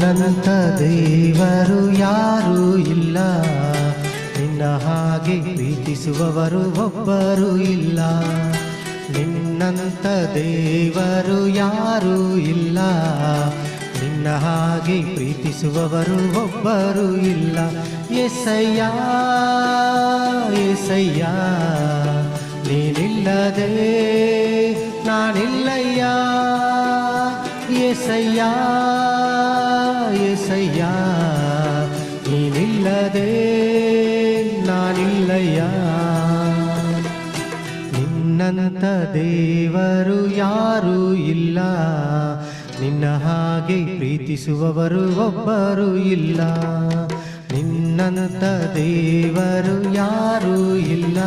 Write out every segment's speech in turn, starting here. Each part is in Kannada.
ನಿನ್ನಂತ ದೇವರು ಯಾರೂ ಇಲ್ಲ, ನಿನ್ನ ಹಾಗೆ ಪ್ರೀತಿಸುವವರು ಒಬ್ಬರು ಇಲ್ಲ. ನಿನ್ನಂತ ದೇವರು ಯಾರೂ ಇಲ್ಲ, ನಿನ್ನ ಹಾಗೆ ಪ್ರೀತಿಸುವವರು ಒಬ್ಬರು ಇಲ್ಲ. యేసయ్య యేసయ్య ನೀನಿಲ್ಲದೆ ನಾನಿಲ್ಲಯ್ಯ. యేసయ్య యేసయ్య ನೀನಿಲ್ಲದೆ ನಾನಿಲ್ಲಯ್ಯ. ನಿನ್ನಂತ ದೇವರು ಯಾರೂ ಇಲ್ಲ, ನಿನ್ನ ಹಾಗೆ ಪ್ರೀತಿಸುವವರು ಒಬ್ಬರು ಇಲ್ಲ. ನಿನ್ನಂತ ದೇವರು ಯಾರೂ ಇಲ್ಲ,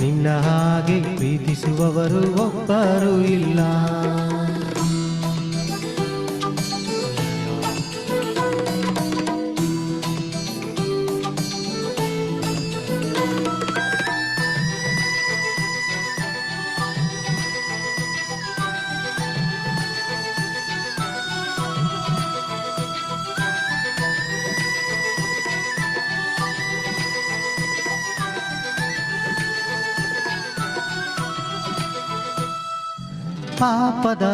ನಿನ್ನ ಹಾಗೆ ಪ್ರೀತಿಸುವವರು ಒಬ್ಬರು ಇಲ್ಲ. ಪಾಪದ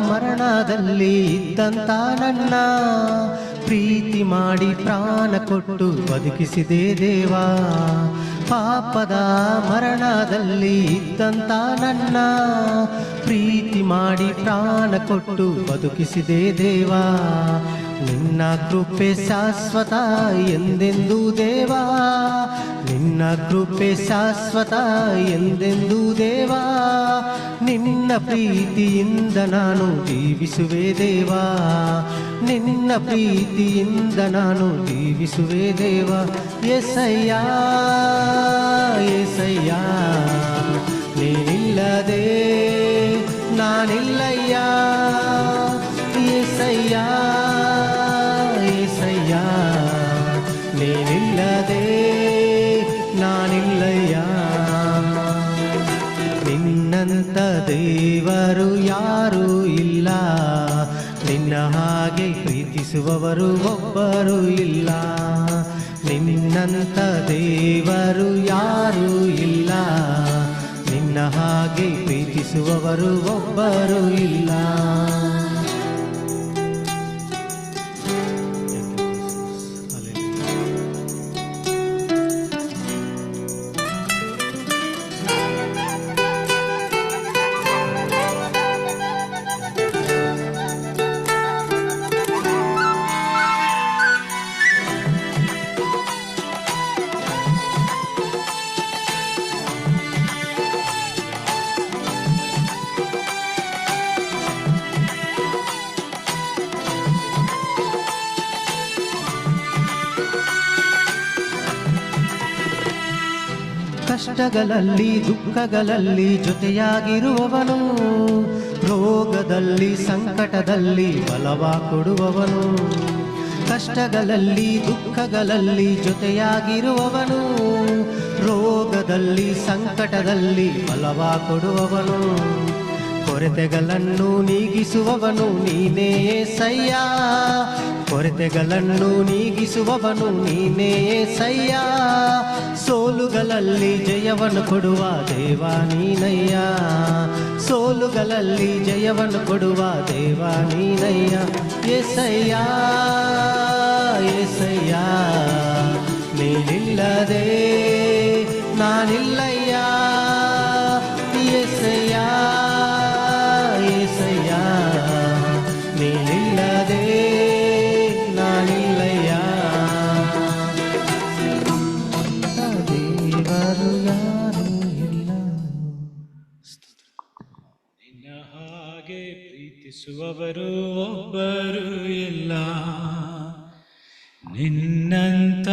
ಮರಣದಲ್ಲಿ ಇದ್ದಂತ ನನ್ನ ಪ್ರೀತಿ ಮಾಡಿ ಪ್ರಾಣ ಕೊಟ್ಟು ಬದುಕಿಸಿದೆ ದೇವಾ. ಪಾಪದ ಮರಣದಲ್ಲಿ ಇದ್ದಂತ ನನ್ನ ಪ್ರೀತಿ ಮಾಡಿ ಪ್ರಾಣ ಕೊಟ್ಟು ಬದುಕಿಸಿದೆ ದೇವಾ. ನಿನ್ನ ಕೃಪೆ ಶಾಶ್ವತ ಎಂದೆಂದೂ ದೇವಾ, ನಿನ್ನ ಕೃಪೆ ಶಾಶ್ವತ ಎಂದೆಂದೂ ದೇವಾ. ನಿನ್ನ ಪ್ರೀತಿಯಿಂದ ನಾನು ಜೀವಿಸುವೆ ದೇವಾ, ನಿನ್ನ ಪ್ರೀತಿಯಿಂದ ನಾನು ಜೀವಿಸುವೆ ದೇವಾ. యేసయ్య యేసయ్య ನೀನಿಲ್ಲದೆ ನಾನಿಲ್ಲಯ್ಯ. యేసయ్య యేసయ్య ನೀನಿಲ್ಲದೆ ನಾನಿಲ್ಲಯ್ಯ. ನಿನ್ನಂತ ದೇವರು ಯಾರೂ ಇಲ್ಲ, ನಿನ್ನ ಹಾಗೆ ಪ್ರೀತಿಸುವವರು ಒಬ್ಬರು ಇಲ್ಲ. ನಿನ್ನಂತ ದೇವರು ಯಾರೂ ಇಲ್ಲ, ನಿನ್ನ ಹಾಗೆ ಪ್ರೀತಿಸುವವರು ಒಬ್ಬರು ಇಲ್ಲ. ಕಷ್ಟಗಳಲ್ಲಿ ದುಃಖಗಳಲ್ಲಿ ಜೊತೆಯಾಗಿರುವವನು, ರೋಗದಲ್ಲಿ ಸಂಕಟದಲ್ಲಿ ಬಲವ ಕೊಡುವವನು. ಕಷ್ಟಗಳಲ್ಲಿ ದುಃಖಗಳಲ್ಲಿ ಜೊತೆಯಾಗಿರುವವನು, ರೋಗದಲ್ಲಿ ಸಂಕಟದಲ್ಲಿ ಬಲವ ಕೊಡುವವನು. ಕೊರತೆಗಳನ್ನು ನೀಗಿಸುವವನು ನೀನೇ యేసయ్య, ಕೊರತೆಗಳನ್ನು ನೀಗಿಸುವವನು ನೀನೇ యేసయ్య. ಸೋಲುಗಳಲ್ಲಿ ಜಯವನ್ನು ಕೊಡುವ ದೇವಾ ನೀನಯ್ಯ, ಸೋಲುಗಳಲ್ಲಿ ಜಯವನ್ನು ಕೊಡುವ ದೇವಾ ನೀನಯ್ಯ. యేసయ్య యేసయ్య ನೀನಿಲ್ಲದೆ ನಾನಿಲ್ಲಯ್ಯ. యేసయ్య యేసయ్య ನೀನಿಲ್ಲದೆ ನಾನಿಲ್ಲಯ್ಯ. ದೇವರು ಯಾರೂ ಇಲ್ಲ, ನಿನ್ನ ಹಾಗೆ ಪ್ರೀತಿಸುವವರು ಒಬ್ಬರು ಇಲ್ಲ. ನಿನ್ನಂತ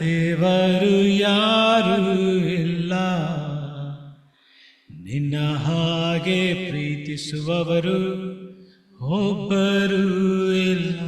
ದೇವರು ಯಾರೂ ಇಲ್ಲ, ನಿನ್ನ ಹಾಗೆ ಪ್ರೀತಿಸುವವರು ಒಬ್ಬರು ಇಲ್ಲ.